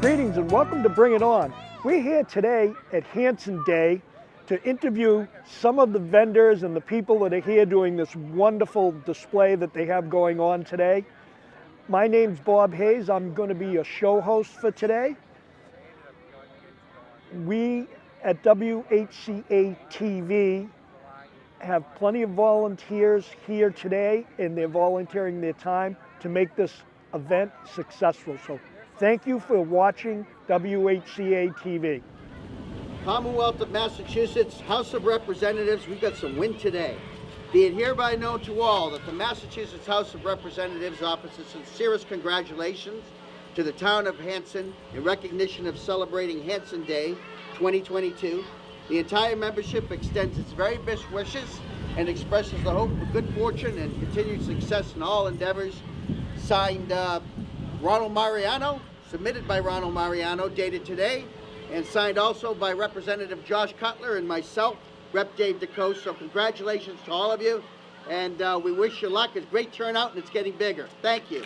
Greetings and welcome to Bring It On. We're here today at Hanson Day to interview some of the vendors and the people that are here doing this wonderful display that they have going on today. My name's Bob Hayes. I'm going to be a show host for today. We at WHCA TV have plenty of volunteers here today, and they're volunteering their time to make this event successful. So thank you for watching WHCA TV. Commonwealth of Massachusetts House of Representatives, we've got some win today. Be it hereby known to all that the Massachusetts House of Representatives offers its sincerest congratulations to the town of Hanson in recognition of celebrating Hanson Day 2022. The entire membership extends its very best wishes and expresses the hope of good fortune and continued success in all endeavors. Signed Ronald Mariano, submitted by Ronald Mariano, dated today, and signed also by Representative Josh Cutler and myself, Rep. Dave DeCoste. So congratulations to all of you, and we wish you luck. It's a great turnout, and it's getting bigger. Thank you.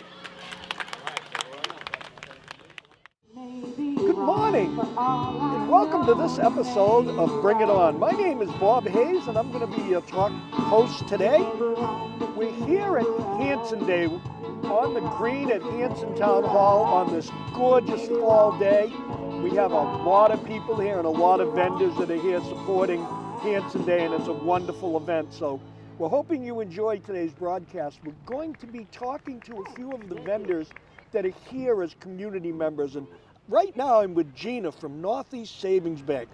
Good morning, and welcome to this episode of Bring It On. My name is Bob Hayes, and I'm going to be your talk host today. We're here at Hanson Day on the green at Hanson Town Hall on this gorgeous fall day. We have a lot of people here and a lot of vendors that are here supporting Hanson Day, and it's a wonderful event. So we're hoping you enjoy today's broadcast. We're going to be talking to a few of the vendors that are here as community members. And right now I'm with Gina from Northeast Savings Bank.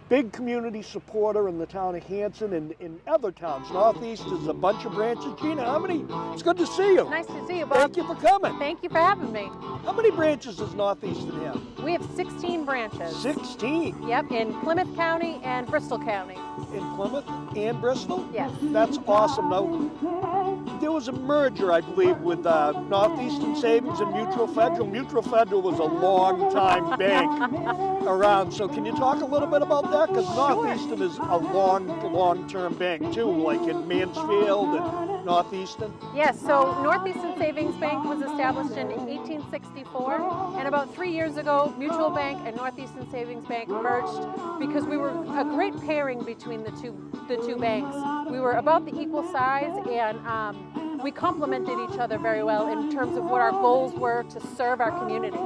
Big community supporter in the town of Hanson and in other towns. Northeast is a bunch of branches. Gina, how many? It's good to see you. Nice to see you, Bob. Thank you for coming. Thank you for having me. How many branches does Northeastern have? We have 16 branches. 16? Yep, in Plymouth County and Bristol County. In Plymouth and Bristol? Yes. That's awesome. Now, there was a merger, I believe, with Northeastern Savings and Mutual Federal. Mutual Federal was a long-time bank around. So can you talk a little bit about that? Because Northeastern is a long-term bank, too, like in Mansfield and Northeastern. Yes, so Northeastern Savings Bank was established in 1864, and about 3 years ago, Mutual Bank and Northeastern Savings Bank merged because we were a great pairing between the two banks. We were about the equal size, and we complemented each other very well in terms of what our goals were to serve our community.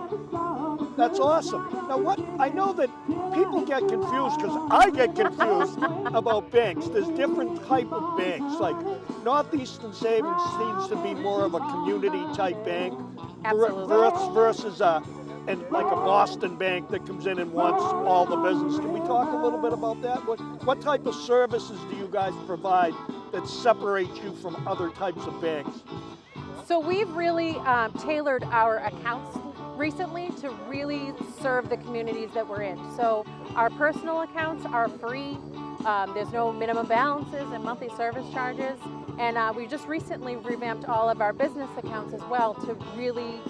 That's awesome. Now, I know that people get confused, because I get confused about banks. There's different type of banks. Like Northeastern Savings seems to be more of a community type bank. Absolutely. Versus like a Boston bank that comes in and wants all the business. Can we talk a little bit about that? What type of services do you guys provide that separate you from other types of banks? So we've really tailored our accounts recently to really serve the communities that we're in. So our personal accounts are free. There's no minimum balances and monthly service charges. And we just recently revamped all of our business accounts as well to really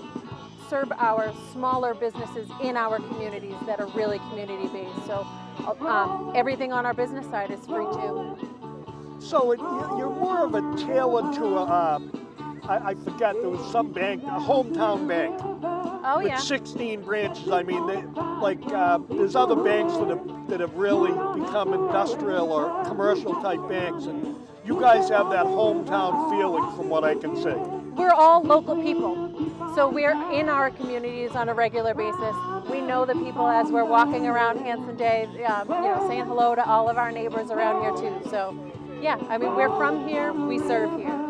serve our smaller businesses in our communities that are really community-based. So everything on our business side is free too. So you're more of a tailored to I forget, there was some bank, a hometown bank. Oh, with yeah. 16 branches. I mean, there's other banks that have really become industrial or commercial type banks, and you guys have that hometown feeling from what I can see. We're all local people, so we're in our communities on a regular basis. We know the people as we're walking around Hanson Day, saying hello to all of our neighbors around here too. So, yeah, I mean, we're from here, we serve here.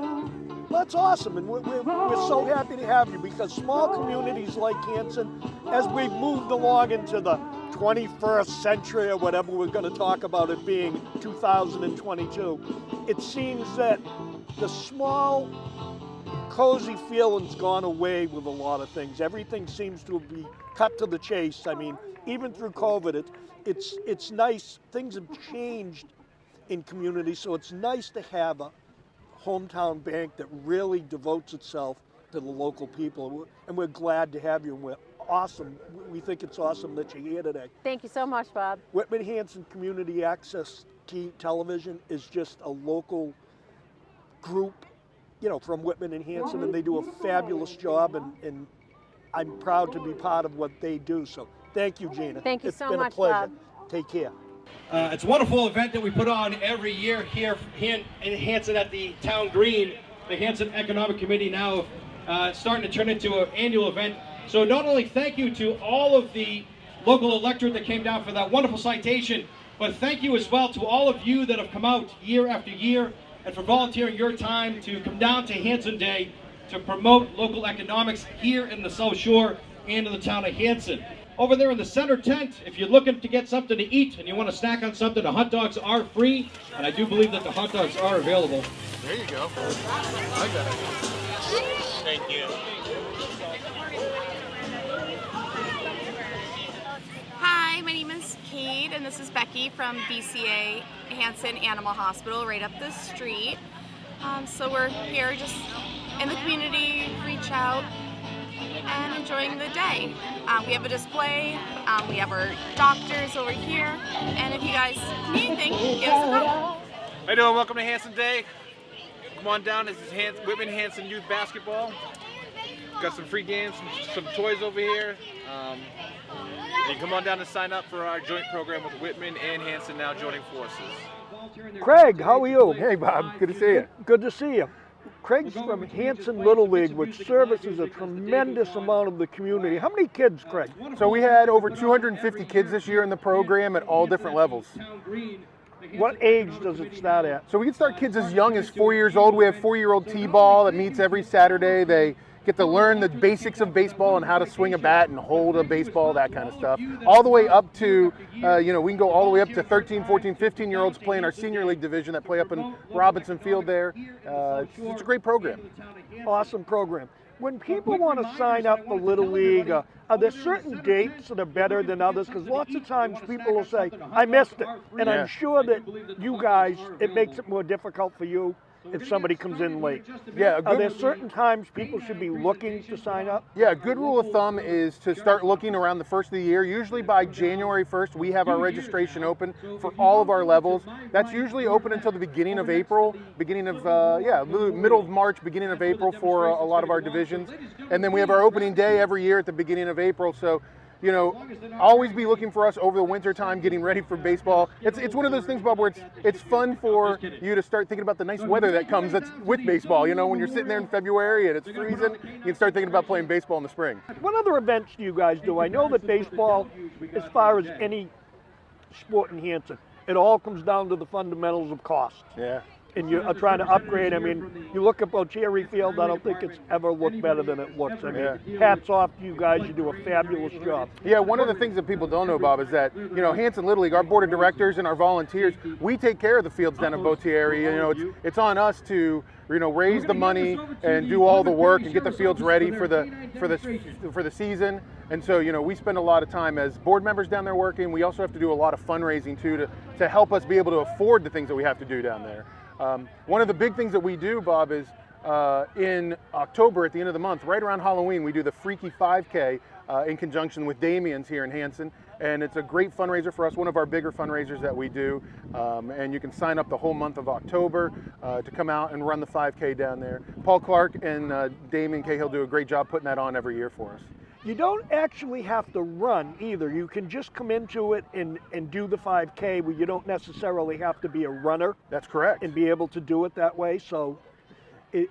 That's awesome, and we're so happy to have you, because small communities like Hanson, as we've moved along into the 21st century or whatever we're going to talk about it being 2022, it seems that the small, cozy feeling's gone away with a lot of things. Everything seems to be cut to the chase. I mean, even through COVID, it's nice. Things have changed in communities, so it's nice to have a hometown bank that really devotes itself to the local people, and we're glad to have you, and we're awesome. We think it's awesome that you're here today. Thank you so much, Bob. Whitman Hanson Community Access Television is just a local group, from Whitman and Hanson, and they do a fabulous job, and I'm proud to be part of what they do. So thank you, Gina. Thank you it's so been much, a pleasure. Bob. Take care. It's a wonderful event that we put on every year here in Hanson at the Town Green. The Hanson Economic Committee now starting to turn into an annual event. So not only thank you to all of the local electorate that came down for that wonderful citation, but thank you as well to all of you that have come out year after year and for volunteering your time to come down to Hanson Day to promote local economics here in the South Shore and in the town of Hanson. Over there in the center tent, if you're looking to get something to eat and you want to snack on something, the hot dogs are free, and I do believe that the hot dogs are available. There you go. I got it. Thank you. Hi, my name is Kate, and this is Becky from BCA Hanson Animal Hospital right up the street. So we're here just in the community, reach out, and enjoying the day. We have a display, we have our doctors over here, and if you guys need anything, give us a call. How you doing? Welcome to Hanson Day. Come on down. This is Whitman Hanson Youth Basketball. Got some free games, some toys over here. You come on down and sign up for our joint program with Whitman and Hanson now joining forces. Craig, how are you? Hey, Bob. Good to see you. Good to see you. Craig's from Hanson Little League, which services a tremendous amount of the community. How many kids, Craig? So we had over 250 kids this year in the program at all different levels. What age does it start at? So we can start kids as young as 4 years old. We have 4-year-old T-ball that meets every Saturday. They get to learn the basics of baseball and how to swing a bat and hold a baseball, that kind of stuff. All the way up to, we can go all the way up to 13, 14, 15-year-olds playing our senior league division that play up in Robinson Field there. It's a great program. Awesome program. When people want to sign up for Little League, are there certain dates that are better than others? Because lots of times people will say, I missed it. And I'm sure that you guys, it makes it more difficult for you if somebody comes in late. Yeah, Are there certain times people should be looking to sign up? Yeah, a good rule of thumb is to start looking around the first of the year. Usually by January 1st, we have our registration open for all of our levels. That's usually open until the beginning of April, middle of March, beginning of April for a lot of our divisions. And then we have our opening day every year at the beginning of April. So, always be looking for us over the winter time, getting ready for baseball. It's one of those things, Bob, where it's fun for you to start thinking about the nice weather that comes that's with baseball. When you're sitting there in February and it's freezing, you can start thinking about playing baseball in the spring. What other events do you guys do? I know that baseball, as far as any sport in Hanson, it all comes down to the fundamentals of cost. Yeah. And you are trying to upgrade. I mean, you look at Cherry Field, I don't think it's ever looked better than it looks. I mean, hats off to you guys. You do a fabulous job. Yeah, one of the things that people don't know, Bob, is that, Hanson Little League, our board of directors and our volunteers, we take care of the fields down at Cherry. It's on us to, raise the money and do all the work and get the fields ready for the season. And so, we spend a lot of time as board members down there working. We also have to do a lot of fundraising, too, to help us be able to afford the things that we have to do down there. One of the big things that we do, Bob, is in October at the end of the month, right around Halloween, we do the Freaky 5K in conjunction with Damien's here in Hanson. And it's a great fundraiser for us, one of our bigger fundraisers that we do. And you can sign up the whole month of October to come out and run the 5K down there. Paul Clark and Damien Cahill do a great job putting that on every year for us. You don't actually have to run either. You can just come into it and do the 5K where you don't necessarily have to be a runner. That's correct. And be able to do it that way. So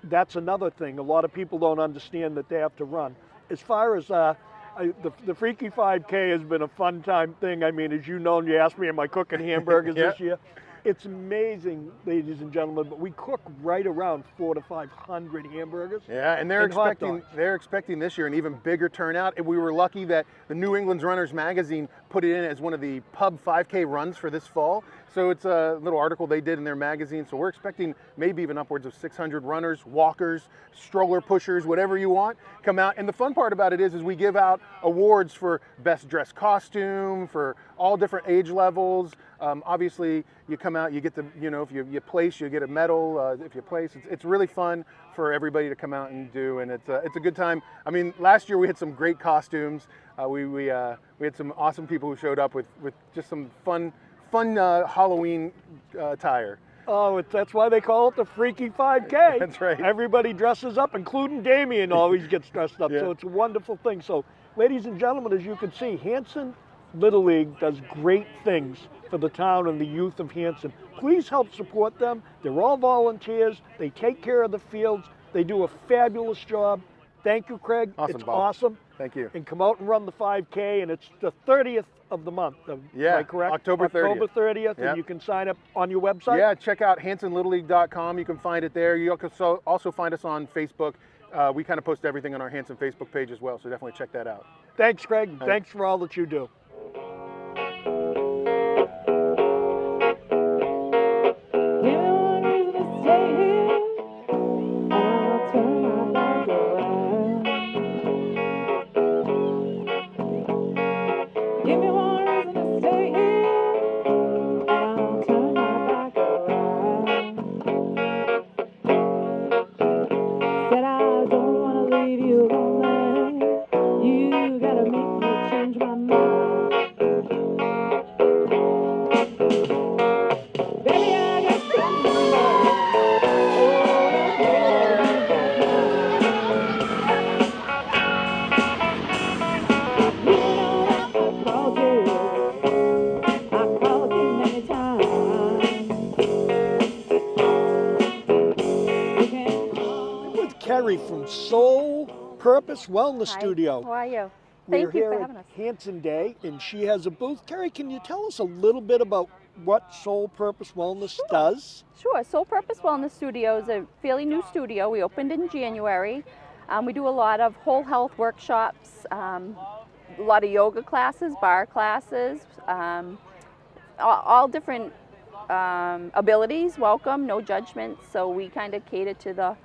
that's another thing. A lot of people don't understand that they have to run. As far as the Freaky 5K has been a fun time thing. I mean, as you know, you asked me, am I cooking hamburgers this year? It's amazing, ladies and gentlemen, but we cook right around 400 to 500 hamburgers. Yeah, and they're expecting this year an even bigger turnout. And we were lucky that the New England's Runners magazine put it in as one of the pub 5K runs for this fall. So it's a little article they did in their magazine. So we're expecting maybe even upwards of 600 runners, walkers, stroller pushers, whatever you want, come out. And the fun part about it is we give out awards for best dressed costume, for all different age levels. Obviously, you come out, you get the, if you place, you get a medal. If you place, it's really fun for everybody to come out and do, and it's a good time. I mean, last year we had some great costumes. We had some awesome people who showed up with just some fun Halloween attire. Oh, that's why they call it the Freaky 5K. That's right. Everybody dresses up, including Damien always gets dressed up. Yeah. So it's a wonderful thing. So, ladies and gentlemen, as you can see, Hanson Little League does great things for the town and the youth of Hanson. Please help support them. They're all volunteers. They take care of the fields. They do a fabulous job. Thank you, Craig. Awesome, it's Bob. awesome. Thank you. And come out and run the 5K, and it's the 30th of the month. Yeah, am I correct? October 30th. October 30th, Yep. and you can sign up on your website? Yeah, check out HansonLittleLeague.com. You can find it there. You can also find us on Facebook. We kind of post everything on our Hanson Facebook page as well, so definitely check that out. Thanks, Craig. Thanks for all that you do. Carrie from Soul Purpose Wellness Hi, Studio. How are you? We're Thank you here for at having us. Hanson Day, and she has a booth. Carrie, can you tell us a little bit about what Soul Purpose Wellness does? Sure. Soul Purpose Wellness Studio is a fairly new studio. We opened in January. We do a lot of whole health workshops, a lot of yoga classes, bar classes, all different abilities. Welcome, no judgment. So we kind of cater to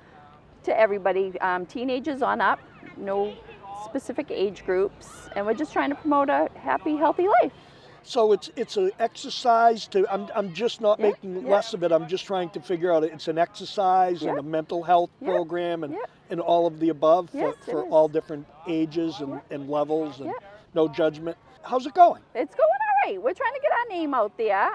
everybody, teenagers on up, no specific age groups, and we're just trying to promote a happy, healthy life. So it's an exercise to, I'm just not making less of it, I'm just trying to figure out it's an exercise and a mental health program and all of the above for all different ages and levels and no judgment. How's it going? It's going all right. We're trying to get our name out there.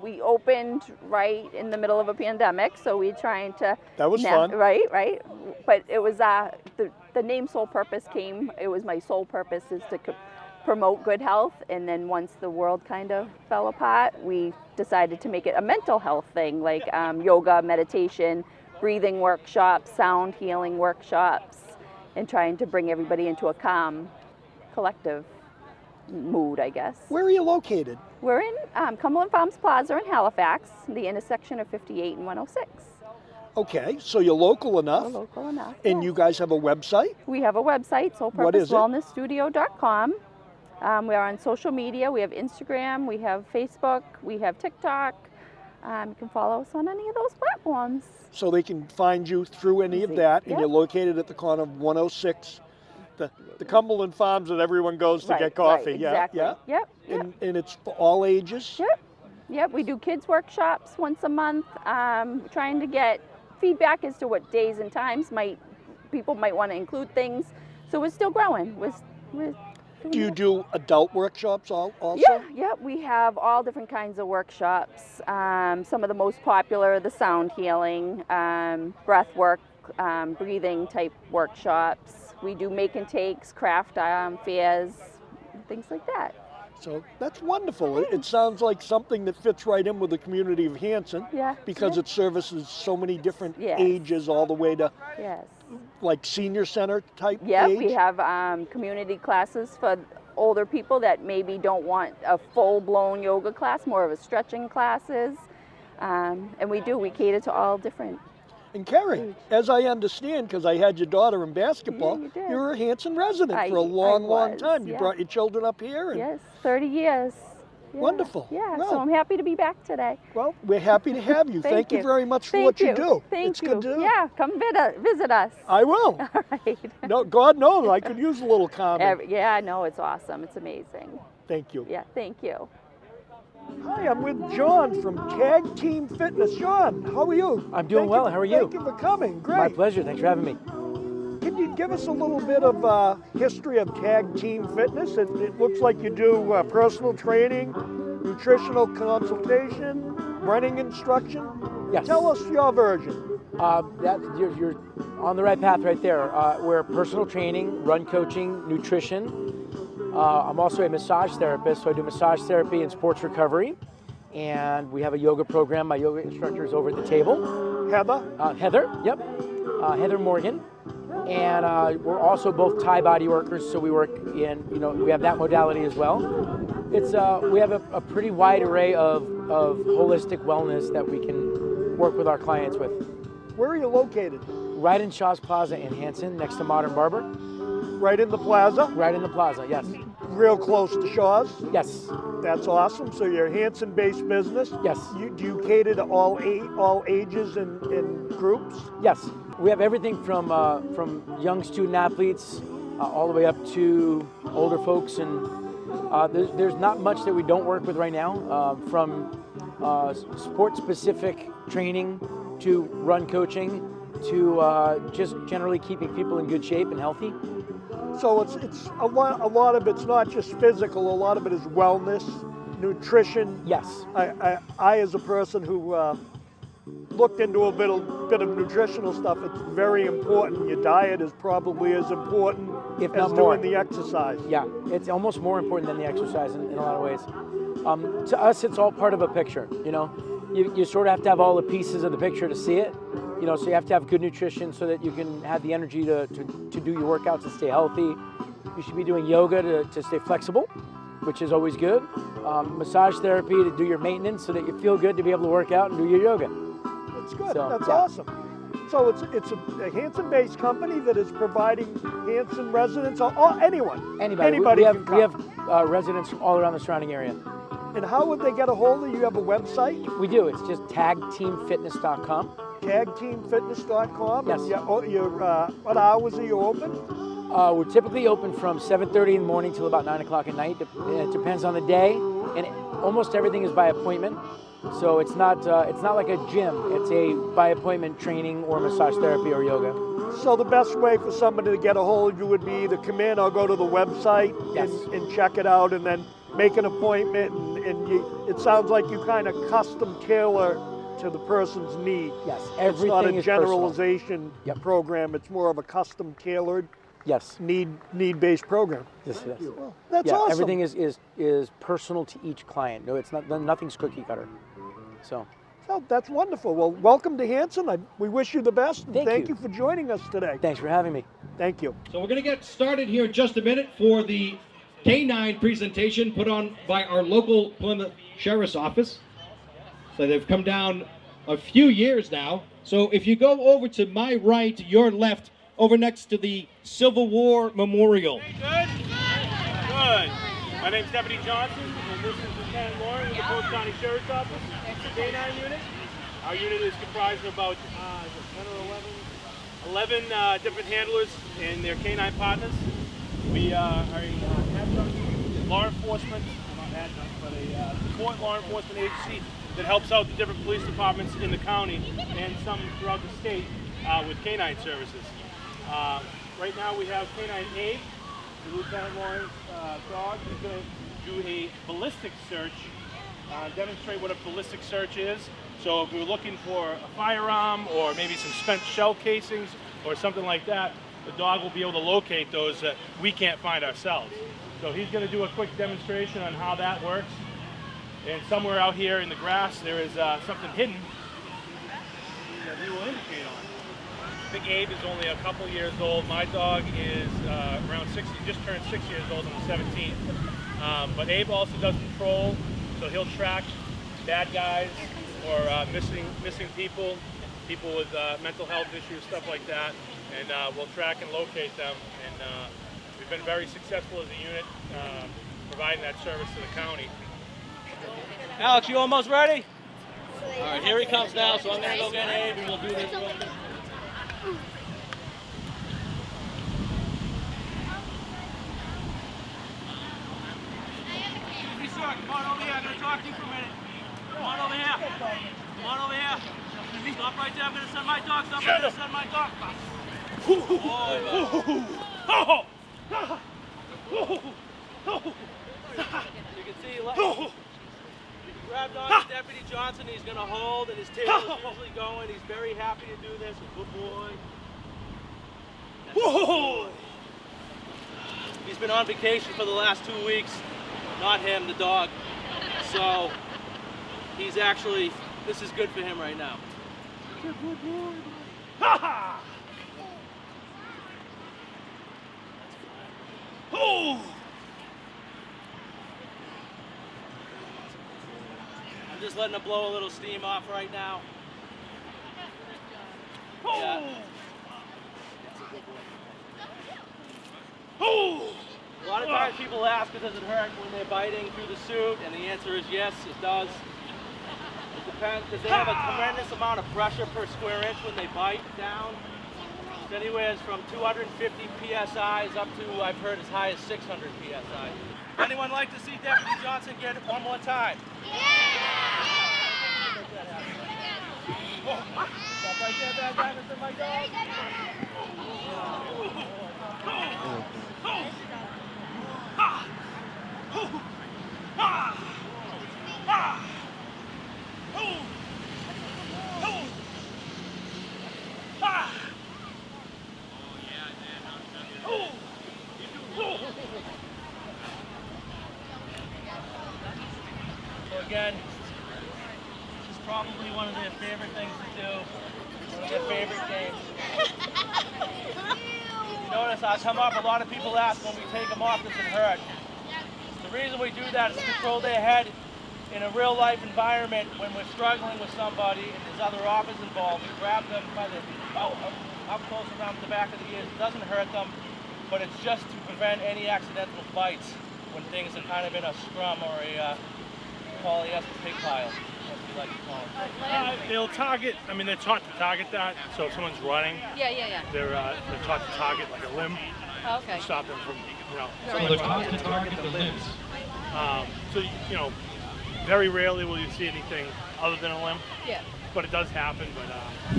We opened right in the middle of a pandemic, so we're trying to... That was fun. Right. But it was, the name Soul Purpose came, it was my sole purpose is to promote good health, and then once the world kind of fell apart, we decided to make it a mental health thing, like yoga, meditation, breathing workshops, sound healing workshops, and trying to bring everybody into a calm, collective mood, I guess. Where are you located? We're in Cumberland Farms Plaza in Halifax, the intersection of 58 and 106. Okay, so you're local enough. We're local enough. And you guys have a website? We have a website, What is it? soulpurposewellnessstudio.com. We're on social media. We have Instagram, we have Facebook, we have TikTok. You can follow us on any of those platforms. So they can find you through any of that, and you're located at the corner of 106, the Cumberland Farms that everyone goes to get coffee. Right, exactly. Yeah. Yep. And it's for all ages. Yep. We do kids workshops once a month, trying to get feedback as to what days and times people might want to include things. So we're still growing. Do you do adult workshops also? Yeah, we have all different kinds of workshops. Some of the most popular are the sound healing, breath work, breathing type workshops. We do make and takes, craft fairs, things like that. So that's wonderful. It sounds like something that fits right in with the community of Hanson. Because it services so many different ages all the way to like senior center type age. We have community classes for older people that maybe don't want a full-blown yoga class, more of a stretching classes. And we cater to all different. And Carrie, as I understand, because I had your daughter in basketball, you were a Hanson resident for a long time. You brought your children up here? And yes, 30 years. Wonderful. Yeah, well, so I'm happy to be back today. Well, we're happy to have you. Thank you very much for what you do. Thank you. Good to do. Yeah, come visit us. I will. All right. No, God knows, I could use a little calming. Yeah, no, it's awesome. It's amazing. Thank you. Yeah, thank you. Hi, I'm with John from Tag Team Fitness. John, how are you? I'm doing well. How are you? Thank you for coming. Great. My pleasure. Thanks for having me. Can you give us a little bit of history of Tag Team Fitness? It looks like you do personal training, nutritional consultation, running instruction. Yes. Tell us your version. You're on the right path right there. We're personal training, run coaching, nutrition. I'm also a massage therapist, so I do massage therapy and sports recovery. And we have a yoga program. My yoga instructor is over at the table. Heather? Heather, yep. Heather Morgan. And we're also both Thai body workers, so we work in, we have that modality as well. We have a pretty wide array of holistic wellness that we can work with our clients with. Where are you located? Right in Shaw's Plaza in Hanson, next to Modern Barber. Right in the plaza? Right in the plaza, yes. Real close to Shaw's? Yes. That's awesome. So you're a Hanson-based business? Yes. Do you cater to all ages and groups? Yes. We have everything from young student athletes all the way up to older folks, and there's not much that we don't work with right now, from sport-specific training to run coaching to just generally keeping people in good shape and healthy. So it's a lot of it's not just physical. A lot of it is wellness, nutrition. Yes. I as a person who looked into a bit of nutritional stuff, it's very important. Your diet is probably as important if as not more. doing the exercise. Yeah, it's almost more important than the exercise in a lot of ways. To us, it's all part of a picture. You sort of have to have all the pieces of the picture to see it. So you have to have good nutrition so that you can have the energy to do your workouts and stay healthy. You should be doing yoga to stay flexible, which is always good. Massage therapy to do your maintenance so that you feel good to be able to work out and do your yoga. That's good. So, That's yeah. awesome. So it's a Hanson-based company that is providing Hanson residents or anyone. Anybody can come. we have residents all around the surrounding area. And how would they get a hold of you? You have a website? We do. It's just tagteamfitness.com. Tagteamfitness.com. Yes. And what hours are you open? We're typically open from 7:30 in the morning till about 9 o'clock at night. It depends on the day, and almost everything is by appointment. So it's not like a gym. It's a by appointment training or massage therapy or yoga. So the best way for somebody to get a hold of you would be either come in or go to the website Yes. and check it out, and then make an appointment. And it sounds like you kind of custom tailor to the person's need. Yes, everything it's not a is generalization Yep. program. It's more of a custom tailored Yes. need-based program. Yes. Well, that's yeah, awesome. everything is personal to each client. No, it's not. Nothing's cookie cutter. So that's wonderful. Well, welcome to Hanson. We wish you the best. And Thank you for joining us today. thanks for having me. Thank you. So we're going to get started here in just a minute for the K9 presentation put on by our local Plymouth Sheriff's Office. So they've come down a few years now. So if you go over to my right, your left, over next to the Civil War Memorial. Good? Good. My name's Deputy Johnson, and this is Lieutenant Lauren with the Polk County Sheriff's Office, K9 unit. Our unit is comprised of about 10 or 11 different handlers and their K9 partners. We are a adjunct law enforcement, not adjunct, but a support law enforcement agency that helps out the different police departments in the county and some throughout the state with K9 services. Right now we have K9 Abe, Lieutenant Lauren's dog. He's going to do a ballistic search, demonstrate what a ballistic search is. So if we're looking for a firearm or maybe some spent shell casings or something like that, the dog will be able to locate those that we can't find ourselves. So he's going to do a quick demonstration on how that works. And somewhere out here in the grass there is something hidden that he will indicate on. Big Abe is only a couple years old. My dog is around 60, just turned 6 years old on the 17th. But Abe also does patrol, so he'll track bad guys or missing people with mental health issues, stuff like that. And we'll track and locate them. And we've been very successful as a unit providing that service to the county. Alex, you almost ready? All right, here he comes now, so I'm going to go get Abe and we'll do this real quick. Come on over here, I'm going to talk to you for a minute. Come on over here. Come on over here. Stop right there, I'm going to send my dog. Stop right there, send my dog. You can see grabbed on to Deputy Johnson. He's going to hold, and his tail is usually going. He's very happy to do this. A good boy. Whoa! He's been on vacation for the last 2 weeks. Not him, the dog. So he's actually, this is good for him right now. Good boy. Ha ha! Oh! I'm just letting him blow a little steam off right now. Yeah. Oh! A lot of times people ask, does it hurt when they're biting through the suit? And the answer is yes, it does. It depends, because they have a tremendous amount of pressure per square inch when they bite down. It's anywhere from 250 PSIs up to, I've heard, as high as 600 PSI. Anyone like to see Deputy Johnson get it one more time? Yeah! Oh, stop right there, bad guy, Mr. My dog. So again, this is probably one of their favorite things to do, one of their favorite games. You notice I come up, a lot of people ask when we take them off, does it hurt? The reason we do that is to control their head in a real life environment when we're struggling with somebody and there's other offers involved. We grab them by the, up close around the back of the ears. It doesn't hurt them, but it's just to prevent any accidental bites when things are kind of in a scrum or a polyester pig pile, as we like to call it. They'll target, I mean, they're taught to target that, so if someone's running, they're taught to target like a limb, Okay. to stop them from, you know. So they're taught to target the limbs. So, you know, very rarely will you see anything other than a limb. Yeah. But it does happen, but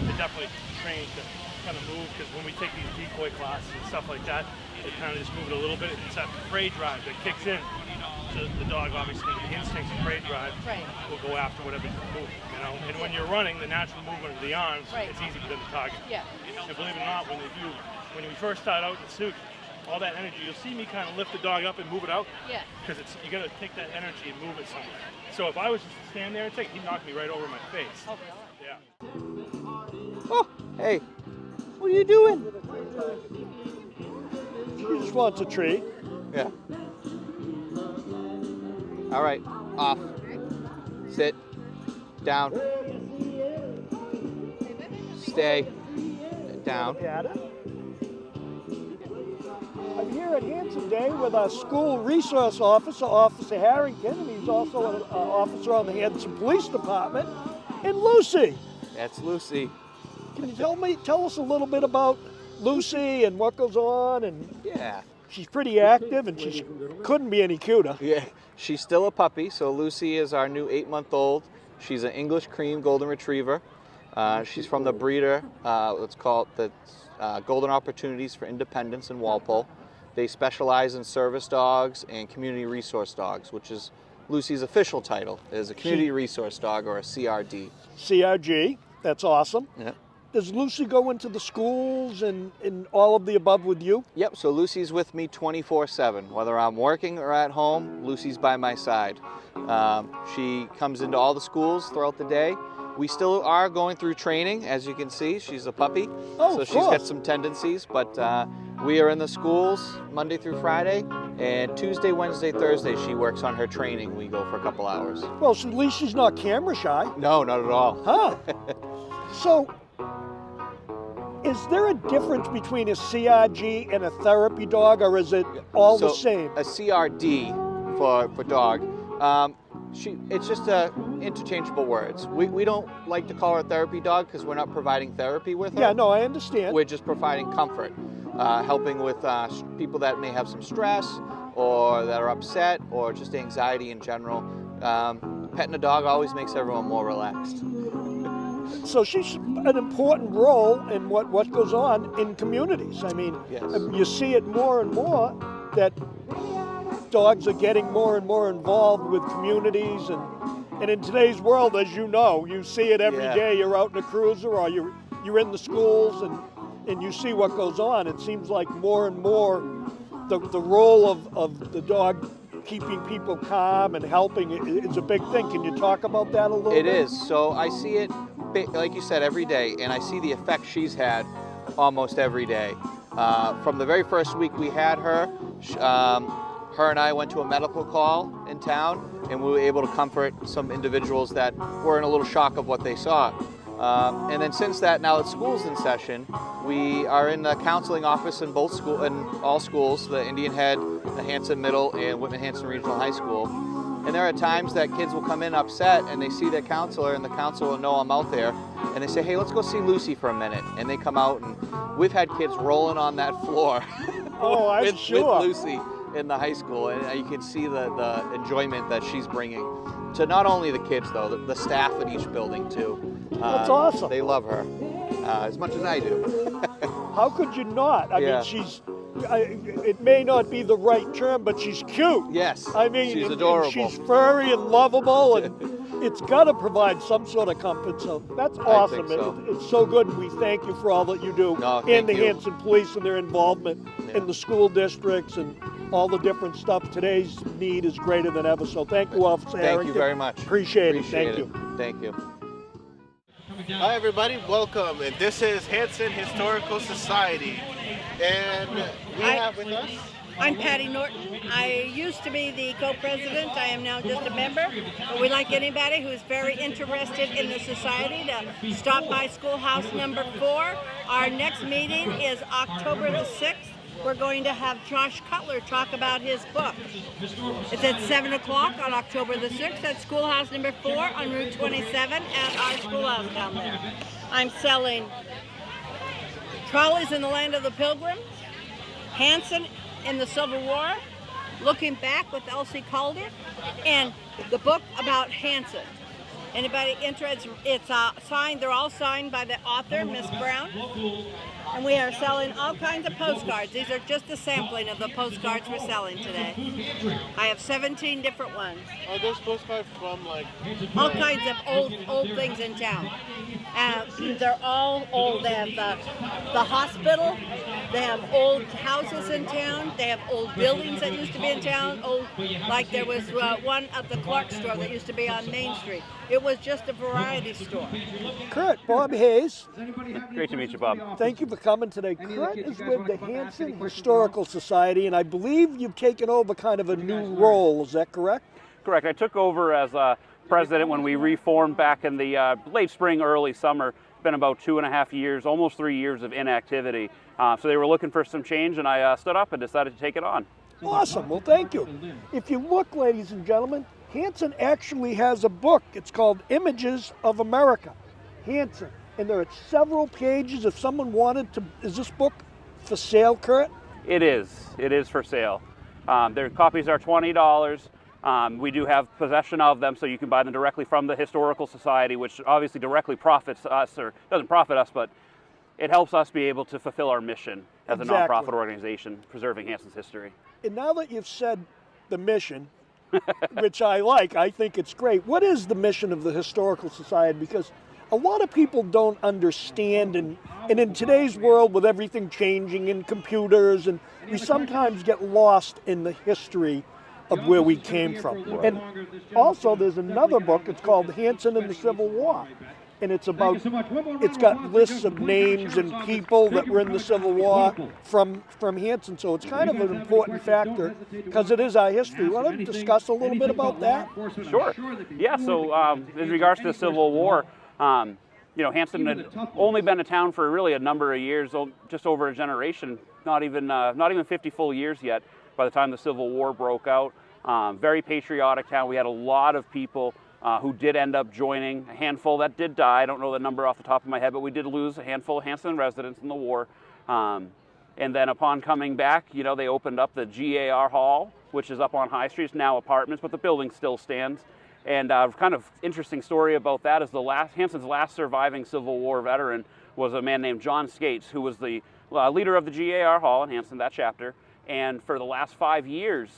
they're definitely trained to kind of move, because when we take these decoy classes and stuff like that, they kind of just move it a little bit. It's that prey drive that kicks in. So the dog, obviously, the instincts of prey drive will go after whatever you move, you know. And when you're running, the natural movement of the arms, it's easy for them to target. Yeah. And believe it or not, when we first start out in the suit, all that energy, you'll see me kind of lift the dog up and move it out. Yeah. Because you got to take that energy and move it somewhere. So if I was just to stand there and take, he'd knock me right over my face. Oh, yeah. Oh, hey, what are you doing? He just wants a treat. Yeah. All right, off. Sit. Down. Stay. Down. I'm here at Hanson Day with our school resource officer, Officer Harrington, and he's also an officer on the Hanson Police Department, and Lucy. That's Lucy. Can you tell us a little bit about Lucy and what goes on? And Yeah. she's pretty active, and she couldn't be any cuter. Yeah, she's still a puppy, so Lucy is our new 8-month-old. She's an English cream golden retriever. She's from the breeder, let's call it the Golden Opportunities for Independence in Walpole. They specialize in service dogs and community resource dogs, which is Lucy's official title, is a community resource dog, or a CRD. CRG, that's awesome. Yeah. Does Lucy go into the schools and all of the above with you? Yep, so Lucy's with me 24/7. Whether I'm working or at home, Lucy's by my side. She comes into all the schools throughout the day. We still are going through training, as you can see. She's a puppy, so she's got some tendencies, but we are in the schools Monday through Friday, and Tuesday, Wednesday, Thursday she works on her training. We go for a couple hours. Well, so at least she's not camera shy. No, not at all. Huh? So, is there a difference between a CRG and a therapy dog, or is it all the same? A CRD for dog. It's just interchangeable words. We don't like to call her a therapy dog because we're not providing therapy with her. Yeah, no, I understand. We're just providing comfort, helping with people that may have some stress or that are upset or just anxiety in general. Petting a dog always makes everyone more relaxed. So she's an important role in what goes on in communities. I mean, you see it more and more that dogs are getting more and more involved with communities, And in today's world, as you know, you see it every Yeah. day. You're out in a cruiser or you're in the schools and you see what goes on. It seems like more and more the role of the dog keeping people calm and helping is a big thing. Can you talk about that a little bit? It is. So I see it, like you said, every day, and I see the effect she's had almost every day. From the very first week we had her, her and I went to a medical call in town, and we were able to comfort some individuals that were in a little shock of what they saw. And then since that, now that school's in session, we are in the counseling office in all schools, the Indian Head, the Hanson Middle, and Whitman-Hanson Regional High School. And there are times that kids will come in upset and they see their counselor, and the counselor will know I'm out there, and they say, hey, let's go see Lucy for a minute. And they come out, and we've had kids rolling on that floor Oh, I'm with sure. Lucy in the high school, and you can see the enjoyment that she's bringing to not only the kids, though, the staff at each building, too. That's awesome. They love her as much as I do. How could you not? I Yeah. mean, it may not be the right term, but she's cute. Yes, I mean, she's and adorable. she's furry and lovable, and it's got to provide some sort of comfort. So that's awesome. think so. It's so good, and we thank you for all that you do, No, and thank the you. Hanson Police and their involvement in the school districts and all the different stuff. Today's need is greater than ever. So thank you, Officer Thank Harrington. you very much. Appreciate it. Thank you. Thank you. Hi everybody, welcome. And this is Hanson Historical Society. And we have with us... I'm Patty Norton. I used to be the co-president. I am now just a member. But we'd like anybody who's very interested in the society to stop by Schoolhouse number 4. Our next meeting is October the 6th. We're going to have Josh Cutler talk about his book. It's at 7 o'clock on October the 6th at Schoolhouse number 4 on Route 27 at our schoolhouse down there. I'm selling Trolleys in the Land of the Pilgrims, Hanson in the Civil War, Looking Back with Elsie Calder, and the book about Hanson. Anybody interested? It's signed. They're all signed by the author, Miss Brown. And we are selling all kinds of postcards. These are just a sampling of the postcards we're selling today. I have 17 different ones. Are those postcards from like... All kinds of old things in town. They're all old. They have the hospital. They have old houses in town. They have old buildings that used to be in town. Like there was one at the Clark store that used to be on Main Street. It was just a variety store. Kurt, Bob Hayes. Great to meet you, Bob. Thank you for coming today. Kurt is with the Hanson Historical Society, and I believe you've taken over kind of a new role. Is that correct? Correct. I took over as president when we reformed back in the late spring, early summer. It's been about 2.5 years, almost 3 years of inactivity. So they were looking for some change, and I stood up and decided to take it on. Awesome. Well, thank you. If you look, ladies and gentlemen, Hanson actually has a book. It's called Images of America. Hanson. And there are several pages. If someone wanted to, is this book for sale, Kurt? It is. It is for sale. Their copies are $20. We do have possession of them, so you can buy them directly from the Historical Society, which obviously directly profits us, or doesn't profit us, but it helps us be able to fulfill our mission as a nonprofit organization, preserving Hanson's history. And now that you've said the mission, which I think it's great. What is the mission of the Historical Society? Because a lot of people don't understand, and in today's world with everything changing in computers, and we sometimes get lost in the history of where we came from. And also there's another book, it's called Hanson and the Civil War. And it's got lists of names and people that were in the Civil War from Hanson. So it's kind of an important factor because it is our history. Want to discuss a little bit about that? Sure. Yeah, so in regards to the Civil War, Hanson had only been in town for really a number of years, just over a generation, not even 50 full years yet by the time the Civil War broke out. Very patriotic town. We had a lot of people who did end up joining, a handful that did die. I don't know the number off the top of my head, but we did lose a handful of Hanson residents in the war. And then upon coming back, they opened up the GAR Hall, which is up on High Street. It's now apartments, but the building still stands. And kind of interesting story about that is Hanson's last surviving Civil War veteran was a man named John Skates, who was the leader of the GAR Hall in Hanson, that chapter. And for the last 5 years,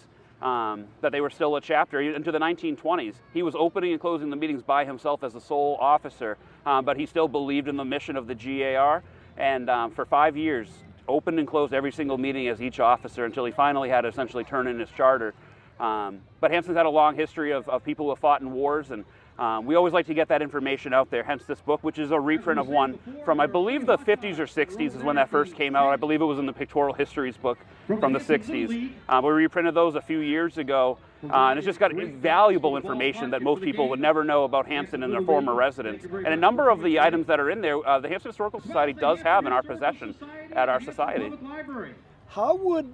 that they were still a chapter into the 1920s. He was opening and closing the meetings by himself as the sole officer, but he still believed in the mission of the GAR, and for 5 years opened and closed every single meeting as each officer until he finally had to essentially turn in his charter. But Hanson's had a long history of people who have fought in wars, and we always like to get that information out there, hence this book, which is a reprint of one from, I believe, the 50s or 60s is when that first came out. I believe it was in the Pictorial Histories book from the 60s. We reprinted those a few years ago, and it's just got valuable information that most people would never know about Hanson and their former residents. And a number of the items that are in there, the Hanson Historical Society does have in our possession at our society. How would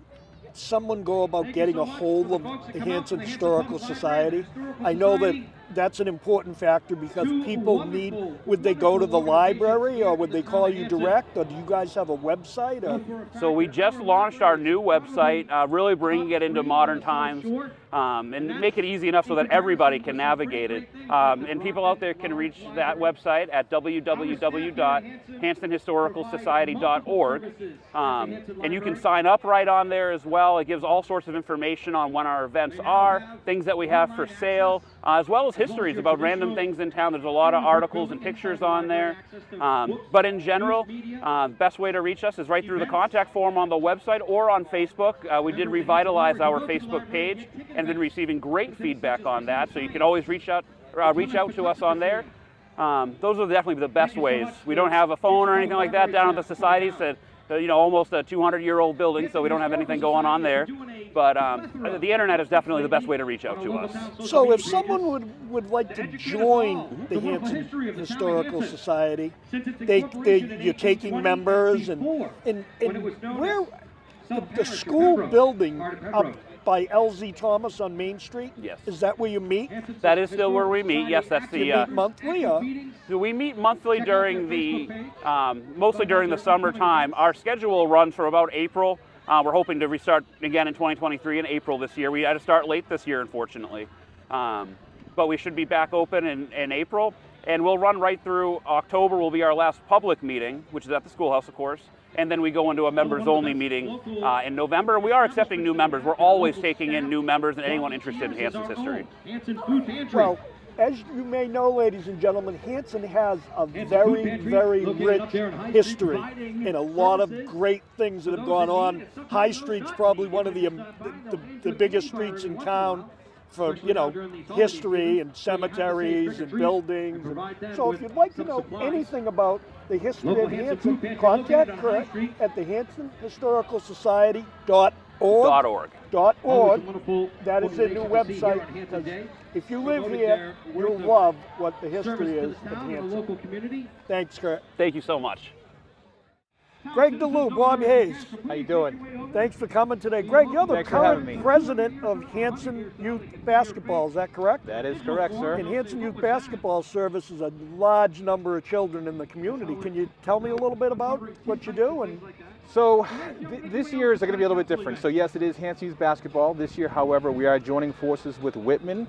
someone go about getting a hold of the Hanson Historical Society? I know that that's an important factor because people need, would they go to the library or would they call you direct, or do you guys have a website? Or? So we just launched our new website, really bringing it into modern times and make it easy enough so that everybody can navigate it. And people out there can reach that website at www.hansonhistoricalsociety.org. And you can sign up right on there as well. It gives all sorts of information on when our events are, things that we have for sale, as well as histories about random things in town. There's a lot of articles and pictures on there. But in general, the best way to reach us is right through the contact form on the website or on Facebook. We did revitalize our Facebook page and been receiving great feedback on that. So you can always reach out to us on there. Those are definitely the best ways. We don't have a phone or anything like that down at the society. So, almost a 200-year-old building, so we don't have anything going on there. But the internet is definitely the best way to reach out to us. So if someone would like to join the Hanson Historical Society, you're taking members, and where the school building up by LZ Thomas on Main Street? Yes. Is that where you meet? That is still where we meet. Yes, that's the. You meet monthly, or? So we meet monthly during the, mostly during the summertime. Our schedule runs for about April. We're hoping to restart again in 2023 in April this year. We had to start late this year, unfortunately. But we should be back open in April, and we'll run right through October. Will be our last public meeting, which is at the schoolhouse, of course. And then we go into a members-only meeting in November. We are accepting new members. We're always taking in new members and anyone interested in Hanson's history. Well, as you may know, ladies and gentlemen, Hanson has a very, very rich history and a lot of great things that have gone on. High Street's probably one of the biggest streets in town for, history and cemeteries and buildings. So if you'd like to know anything about the history of Hanson, contact Kurt at the HansonHistoricalSociety.org. That is their new website. Because if you live here, you'll love what the history is of Hanson. Thanks, Kurt. Thank you so much. Greg DeLue, Bob Hayes. How you doing? Thanks for coming today. Greg, you're the current president of Hanson Youth Basketball, is that correct? That is correct, sir. And Hanson Youth Basketball services a large number of children in the community. Can you tell me a little bit about what you do? So this year is going to be a little bit different. So yes, it is Hanson Youth Basketball. This year, however, we are joining forces with Whitman.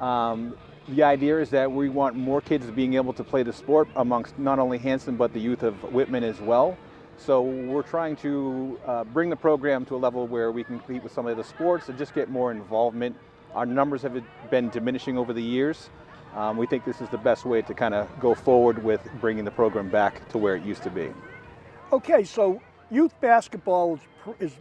The idea is that we want more kids being able to play the sport amongst not only Hanson, but the youth of Whitman as well. So we're trying to bring the program to a level where we can compete with some of the sports and just get more involvement. Our numbers have been diminishing over the years. We think this is the best way to kind of go forward with bringing the program back to where it used to be. Okay, so youth basketball is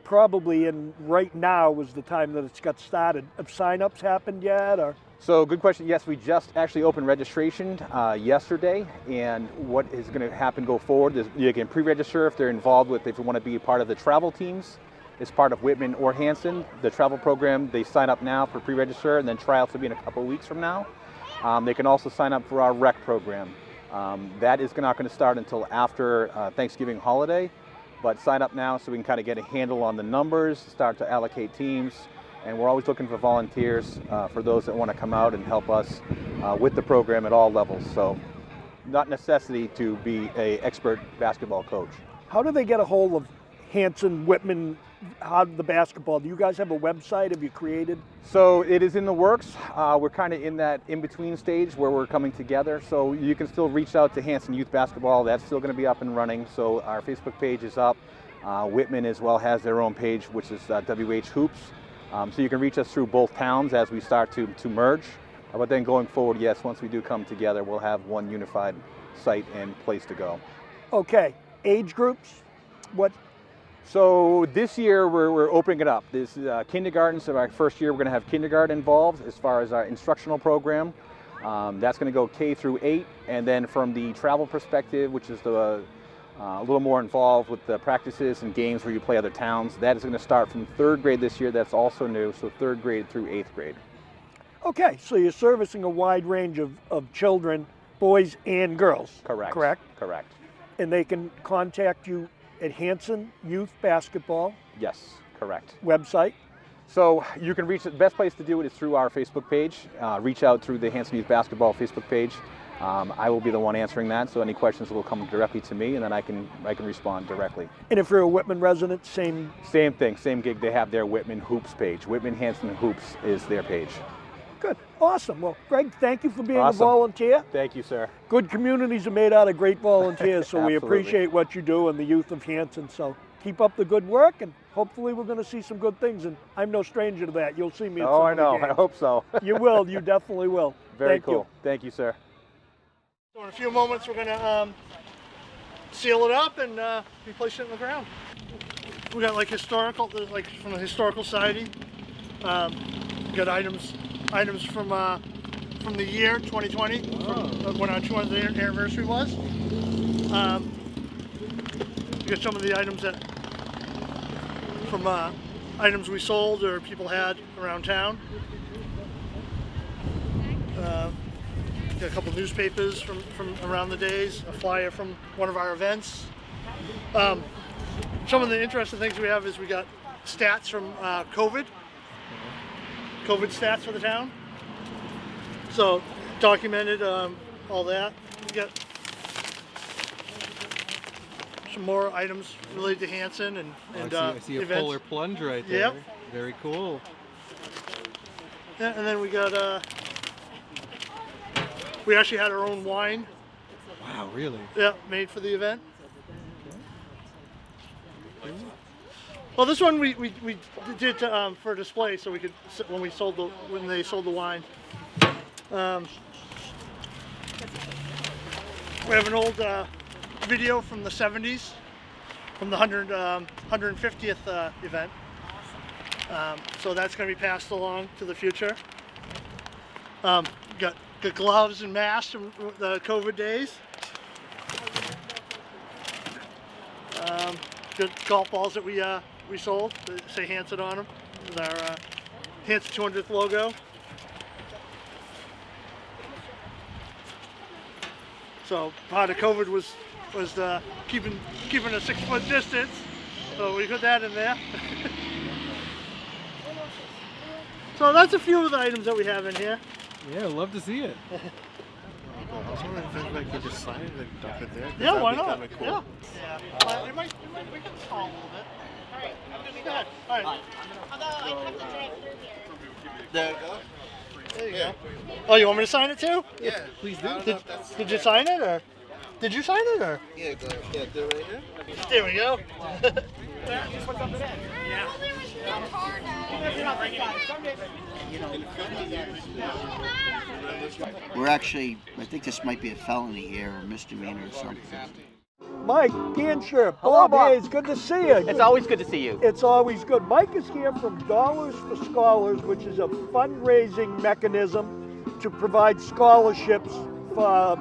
probably right now is the time that it's got started. Have sign-ups happened yet, or? So good question. Yes, we just actually opened registration yesterday, and what is going to happen go forward is you can pre-register if they're involved with, if you want to be a part of the travel teams, as part of Whitman or Hanson. The travel program, they sign up now for pre-register, and then tryouts will be in a couple of weeks from now. They can also sign up for our rec program. That is not going to start until after Thanksgiving holiday, but sign up now so we can kind of get a handle on the numbers, start to allocate teams. And we're always looking for volunteers for those that want to come out and help us with the program at all levels. So not necessity to be an expert basketball coach. How do they get a hold of Hanson, Whitman, the basketball? Do you guys have a website? Have you created? So it is in the works. We're kind of in that in-between stage where we're coming together. So you can still reach out to Hanson Youth Basketball. That's still going to be up and running. So our Facebook page is up. Whitman as well has their own page, which is WH Hoops. So you can reach us through both towns as we start to merge. But then going forward, yes, once we do come together, we'll have one unified site and place to go. Okay, age groups, what? So this year we're opening it up. This is kindergarten, so our first year we're going to have kindergarten involved as far as our instructional program. That's going to go K through 8, and then from the travel perspective, which is a little more involved with the practices and games where you play other towns, that is going to start from 3rd grade this year. That's also new, so 3rd grade through 8th grade. Okay, so you're servicing a wide range of children, boys and girls. Correct. Correct? Correct. And they can contact you at Hanson Youth Basketball? Yes, correct. Website? So you can reach, the best place to do it is through our Facebook page. Reach out through the Hanson Youth Basketball Facebook page. I will be the one answering that, so any questions will come directly to me, and then I can respond directly. And if you're a Whitman resident, same thing, same gig. They have their Whitman Hoops page. Whitman Hanson Hoops is their page. Good, awesome. Well, Greg, thank you for being Awesome. a volunteer. Thank you, sir. Good communities are made out of great volunteers, so we Absolutely. appreciate what you do and the youth of Hanson. So keep up the good work, and hopefully we're going to see some good things. And I'm no stranger to that. You'll see me at some I of the know. games. I hope so. You will. You definitely will. Very Thank cool. you. Thank you, sir. So in a few moments, we're going to seal it up and replace it in the ground. We got like historical, like from the historical society. We got items from the year 2020, from when our 200th anniversary was. We got some of the items that from items we sold or people had around town. Got a couple newspapers from around the days, a flyer from one of our events. Some of the interesting things we have is we got stats from COVID stats for the town. So documented all that. We got some more items related to Hanson and I see a events. polar plunge right there. Yep. Very cool. Yeah, and then we got we actually had our own wine. Wow, really? Yeah, made for the event. Well, this one we did for display, so we could when they sold the wine. We have an old video from the 70s, from the 150th event. So that's going to be passed along to the future. Got gloves and masks from the COVID days. Good golf balls that we sold that say Hanson on them with our Hanson 200th logo. So part of COVID was keeping a 6-foot distance, so we put that in there. So that's a few of the items that we have in here. Yeah, I'd love to see it. I was wondering if I could just sign it and dump it there. Yeah, why not? That'd be cool. Yeah. We can stall a little bit. All right. Go ahead. All right. Although I have to drive through here. There you go. There you go. Oh, you want me to sign it too? Yeah. Please do. Did you sign it or? Did you sign it or? Yeah, go ahead. Yeah, do it right here. There we go. We're actually, I think this might be a felony here or misdemeanor or something. Mike Gansher, Hello, Bob Bob. Hayes, good to see you. It's always good to see you. It's always good. Mike is here from Dollars for Scholars, which is a fundraising mechanism to provide scholarships for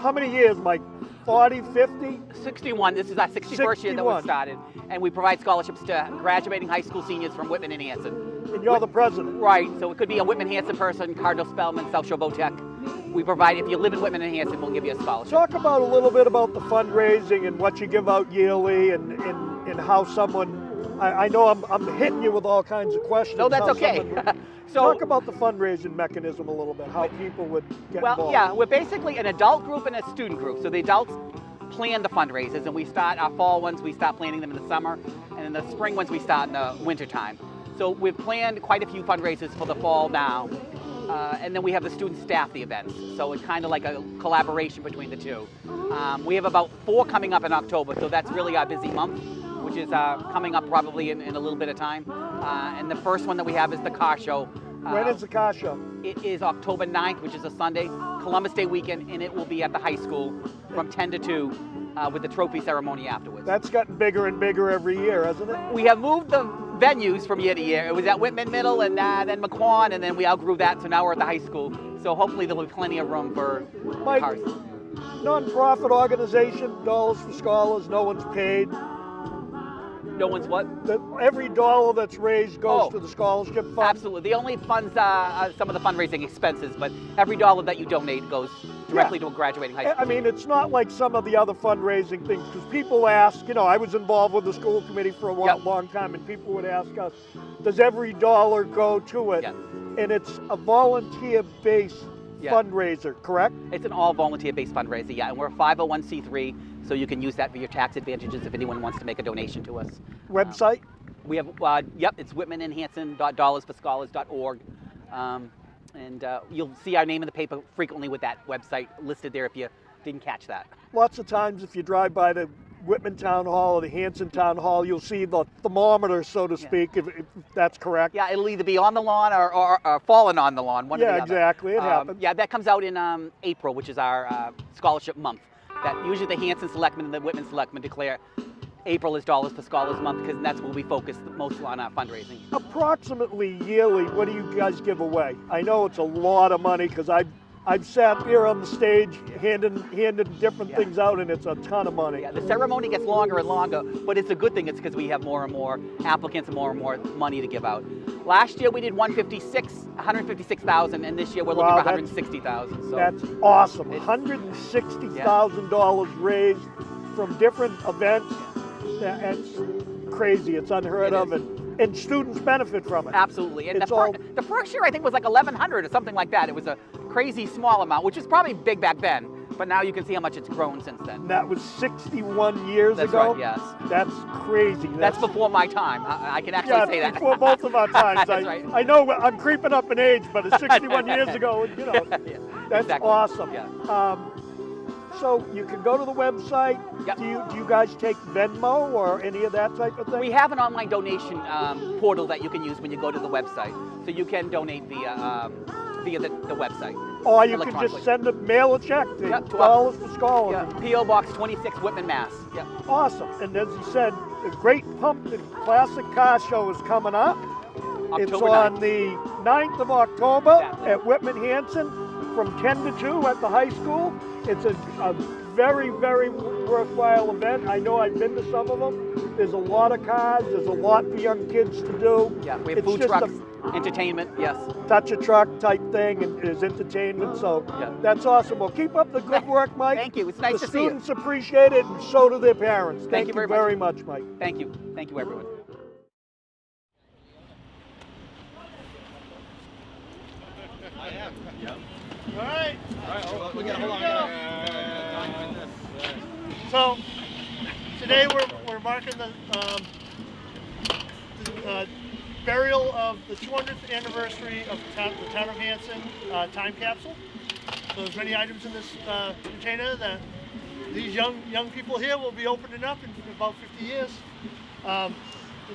how many years, Mike? 40, 50? 61. This is our 61st year that 61. we've started. And we provide scholarships to graduating high school seniors from Whitman and Hanson. And you're the president. Right. So it could be a Whitman Hanson person, Cardinal Spellman, South Shore Botech. We provide, if you live in Whitman and Hanson, we'll give you a scholarship. Talk about a little bit about the fundraising and what you give out yearly and how someone, I know I'm hitting you with all kinds of questions. No, that's how okay. So talk about the fundraising mechanism a little bit, how people would get involved. Yeah, we're basically an adult group and a student group. So the adults plan the fundraisers, and we start our fall ones, we start planning them in the summer, and in the spring ones we start in the winter time. So we've planned quite a few fundraisers for the fall now, and then we have the students staff the events. So it's kind of like a collaboration between the two. We have about 4 coming up in October, so that's really our busy month. which is coming up probably in a little bit of time. And the first one that we have is the car show. When is the car show? It is October 9th, which is a Sunday, Columbus Day weekend, and it will be at the high school from 10 to 2 with the trophy ceremony afterwards. That's gotten bigger and bigger every year, hasn't it? We have moved the venues from year to year. It was at Whitman Middle and then McQuon, and then we outgrew that, so now we're at the high school. So hopefully there'll be plenty of room for cars. Non-profit organization, Dollars for Scholars, no one's paid. No one's what? Every dollar that's raised goes to the scholarship fund. Absolutely. The only funds some of the fundraising expenses, but every dollar that you donate goes directly to a graduating high school. I mean, it's not like some of the other fundraising things, because people ask, you know, I was involved with the school committee for a long time, and people would ask us, does every dollar go to it? And it's a volunteer-based fundraiser, correct? It's an all volunteer-based fundraiser, and we're a 501c3, so you can use that for your tax advantages if anyone wants to make a donation to us. Website? We have, it's whitmanandhanson.dollarsforscholars.org. And you'll see our name in the paper frequently with that website listed there if you didn't catch that. Lots of times if you drive by the Whitman Town Hall or the Hanson Town Hall, you'll see the thermometer, so to speak, if that's correct. Yeah, it'll either be on the lawn or fallen on the lawn, one or the other. Exactly, it happens. Yeah, that comes out in April, which is our scholarship month. That usually the Hanson Selectmen and the Whitman Selectmen declare April is Dollars for Scholars Month, because that's where we focus most on our fundraising. Approximately yearly, what do you guys give away? I know it's a lot of money, because I've sat here on the stage handing different things out, and it's a ton of money. Yeah, the ceremony gets longer and longer, but it's a good thing. It's because we have more and more applicants and more money to give out. Last year we did 156,000, and this year we're looking for 160,000. So that's awesome. $160,000 raised from different events. That's crazy. It's unheard of, and students benefit from it. Absolutely. And the first year I think was like 1,100 or something like that. It was a crazy small amount, which is probably big back then, but now you can see how much it's grown since then. That was 61 years ago? That's right, yes. That's crazy. That's before my time. I can actually say that. Before both of our times. That's right. I know I'm creeping up in age, but it's 61 years ago, you know. That's awesome. Yeah. So you can go to the website. Yep. Do you guys take Venmo or any of that type of thing? We have an online donation portal that you can use when you go to the website. So you can donate via the website. Or you can just mail a check to Dollars for Scholars. Yeah. P.O. Box 26, Whitman, Mass. Yep. Awesome. And as you said, the Great Pumpkin Classic Car Show is coming up. It's on the 9th of October at Whitman Hanson from 10 to 2 at the high school. It's a very, very worthwhile event. I know I've been to some of them. There's a lot of cars. There's a lot for young kids to do. Yeah, we have food trucks, entertainment, yes. Touch a truck type thing, and there's entertainment. So that's awesome. Well, keep up the good work, Mike. Thank you. It's nice to see you. The students appreciate it, and so do their parents. Thank you very much, Mike. Thank you. Thank you, everyone. I am. Yep. All right. We got hold on. So today we're marking the burial of the 200th anniversary of the town of Hanson time capsule. So there's many items in this container that these young people here will be opening up in about 50 years, and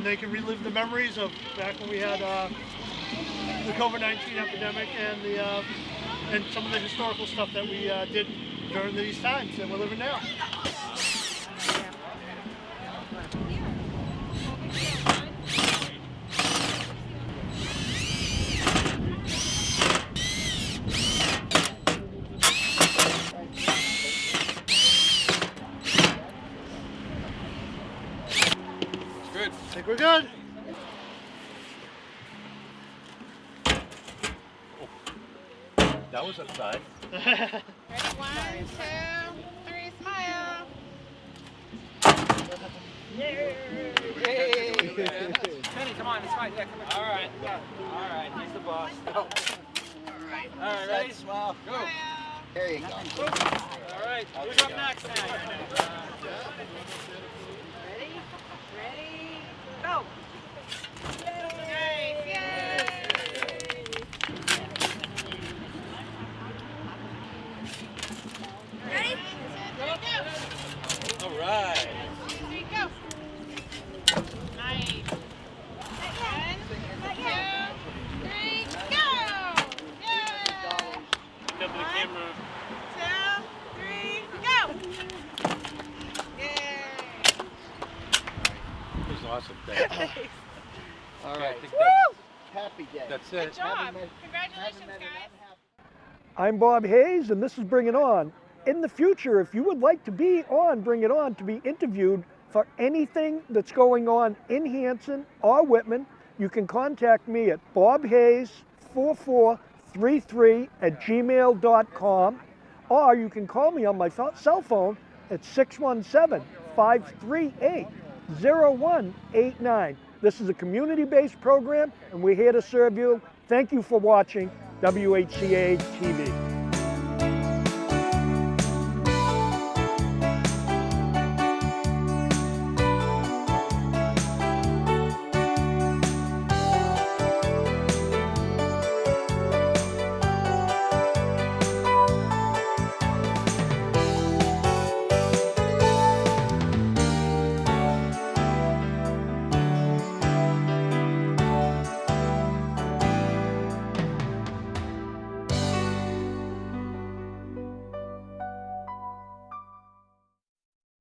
they can relive the memories of back when we had the COVID-19 epidemic and some of the historical stuff that we did during these times that we're living now. Good. I think we're good. That was a sign. Ready? 1, 2, 3, smile. Yay! Kenny, come on, it's fine. Yeah, come on. All right. He's the boss. All right, ready? Smile. Go. There you go. All right. Who's up next? Ready? Ready? Go. Yay! Ready? Go. All right. 3, go. All right. Happy day. That's Good it. job. Congratulations, guys. I'm Bob Hayes, and this is Bring It On. In the future, if you would like to be on Bring It On to be interviewed for anything that's going on in Hanson or Whitman, you can contact me at bobhayes4433@gmail.com, or you can call me on my cell phone at 617-538-0189. This is a community-based program, and we're here to serve you. Thank you for watching WHCA TV.